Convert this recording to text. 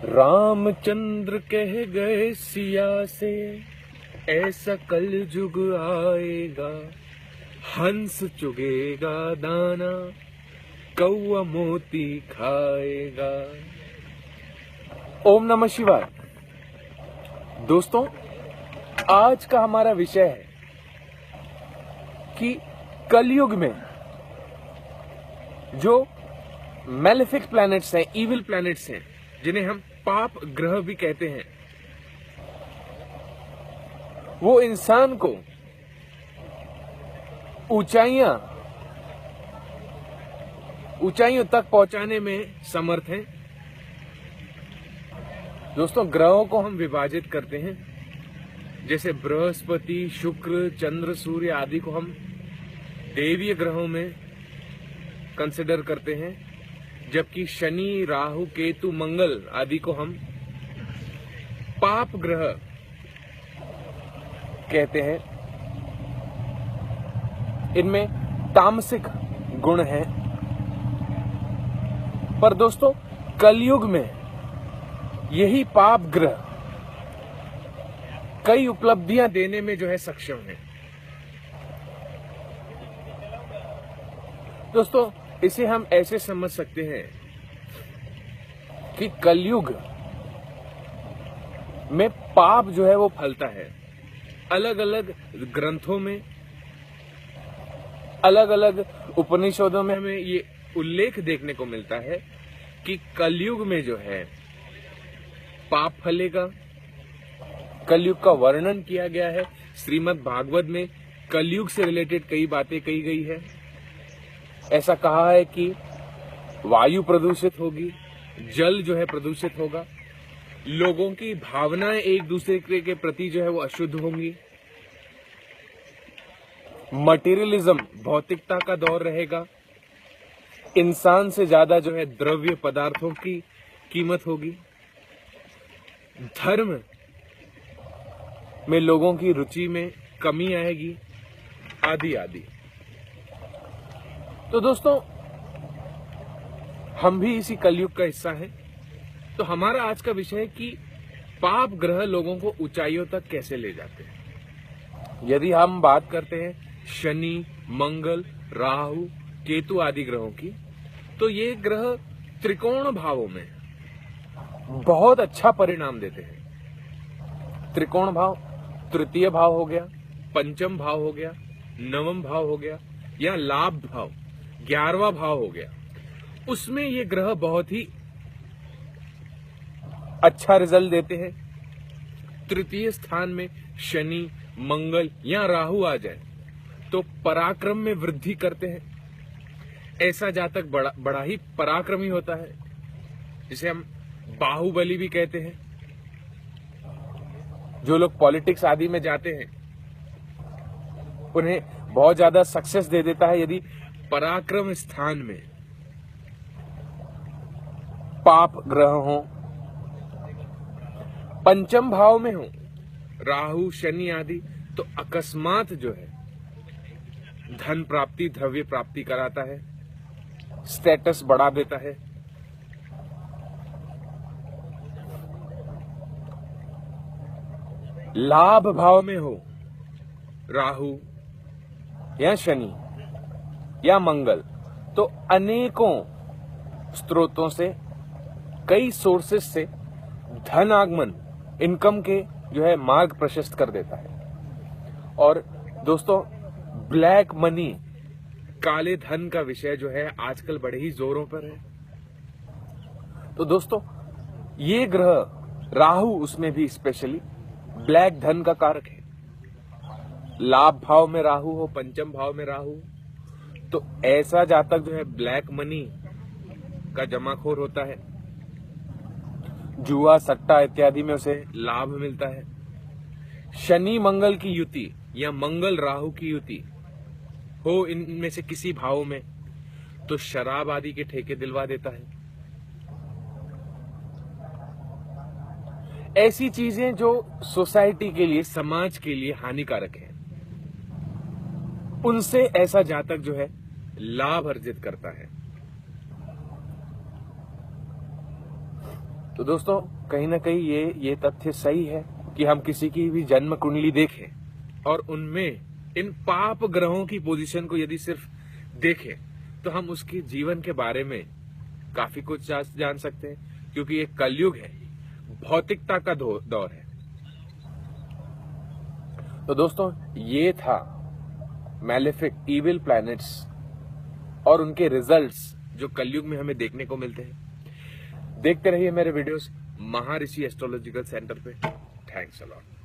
रामचंद्र कह गए सिया से, ऐसा कल जुग आएगा, हंस चुगेगा दाना, कौआ मोती खाएगा। ओम नमः शिवाय। दोस्तों, आज का हमारा विषय है कि कलयुग में जो मैलेफिक प्लैनेट्स हैं, इविल प्लैनेट्स हैं, जिन्हें हम पाप ग्रह भी कहते हैं, वो इंसान को ऊंचाइयों तक पहुंचाने में समर्थ हैं। दोस्तों, ग्रहों को हम विभाजित करते हैं, जैसे बृहस्पति, शुक्र, चंद्र, सूर्य आदि को हम देवीय ग्रहों में कंसिडर करते हैं, जबकि शनि, राहु, केतु, मंगल आदि को हम पाप ग्रह कहते हैं। इनमें तामसिक गुण हैं। पर दोस्तों, कलयुग में यही पाप ग्रह कई उपलब्धियां देने में जो है सक्षम है। दोस्तों, इसे हम ऐसे समझ सकते हैं कि कलयुग में पाप जो है वो फलता है। अलग अलग ग्रंथों में, अलग अलग उपनिषदों में हमें ये उल्लेख देखने को मिलता है कि कलयुग में जो है पाप फलेगा। कलयुग का वर्णन किया गया है। श्रीमद् भागवत में कलयुग से रिलेटेड कई बातें कही गई है। ऐसा कहा है कि वायु प्रदूषित होगी, जल जो है प्रदूषित होगा, लोगों की भावनाएं एक दूसरे के प्रति जो है वो अशुद्ध होंगी, मटेरियलिज्म, भौतिकता का दौर रहेगा, इंसान से ज्यादा जो है द्रव्य पदार्थों की कीमत होगी, धर्म में लोगों की रुचि में कमी आएगी, आदि आदि। तो दोस्तों, हम भी इसी कलयुग का हिस्सा हैं। तो हमारा आज का विषय है कि पाप ग्रह लोगों को ऊंचाइयों तक कैसे ले जाते हैं। यदि हम बात करते हैं शनि, मंगल, राहु, केतु आदि ग्रहों की, तो ये ग्रह त्रिकोण भावों में बहुत अच्छा परिणाम देते हैं। त्रिकोण भाव, तृतीय भाव हो गया, पंचम भाव हो गया, नवम भाव हो गया, या लाभ भाव 11वां भाव हो गया। उसमें ये ग्रह बहुत ही अच्छा रिजल्ट देते हैं। तृतीय स्थान में शनि, मंगल या राहु आ जाए तो पराक्रम में वृद्धि करते हैं। ऐसा जातक बड़ा ही पराक्रमी होता है, जिसे हम बाहुबली भी कहते हैं। जो लोग पॉलिटिक्स आदि में जाते हैं, उन्हें बहुत ज्यादा सक्सेस दे देता है यदि पराक्रम स्थान में पाप ग्रह हो, पंचम भाव में हो राहु, शनि आदि, तो अकस्मात जो है धन प्राप्ति, द्रव्य प्राप्ति कराता है, स्टेटस बढ़ा देता है। लाभ भाव में हो राहु या शनि या मंगल, तो अनेकों स्रोतों से, कई सोर्सेस से धन आगमन, इनकम के जो है मार्ग प्रशस्त कर देता है। और दोस्तों, ब्लैक मनी, काले धन का विषय जो है आजकल बड़े ही जोरों पर है। तो दोस्तों, ये ग्रह राहु उसमें भी स्पेशली ब्लैक धन का कारक है। लाभ भाव में राहु हो, पंचम भाव में राहु, तो ऐसा जातक जो है ब्लैक मनी का जमाखोर होता है। जुआ, सट्टा इत्यादि में उसे लाभ मिलता है। शनि मंगल की युति या मंगल राहु की युति हो इनमें से किसी भाव में, तो शराब आदि के ठेके दिलवा देता है। ऐसी चीजें जो सोसाइटी के लिए, समाज के लिए हानिकारक है, उनसे ऐसा जातक जो है लाभ अर्जित करता है। तो दोस्तों कहीं ना कहीं ये तथ्य सही है कि हम किसी की भी जन्म कुंडली देखें और उनमें इन पाप ग्रहों की पोजीशन को यदि सिर्फ देखें तो हम उसके जीवन के बारे में काफी कुछ जान सकते हैं, क्योंकि ये कलयुग है, भौतिकता का दौर है। तो दोस्तों ये था मैलेफिक इविल प्लैनेट्स और उनके रिजल्ट्स जो कलयुग में हमें देखने को मिलते हैं। देखते रहिए मेरे वीडियोस महर्षि एस्ट्रोलॉजिकल सेंटर पे। Thanks a lot.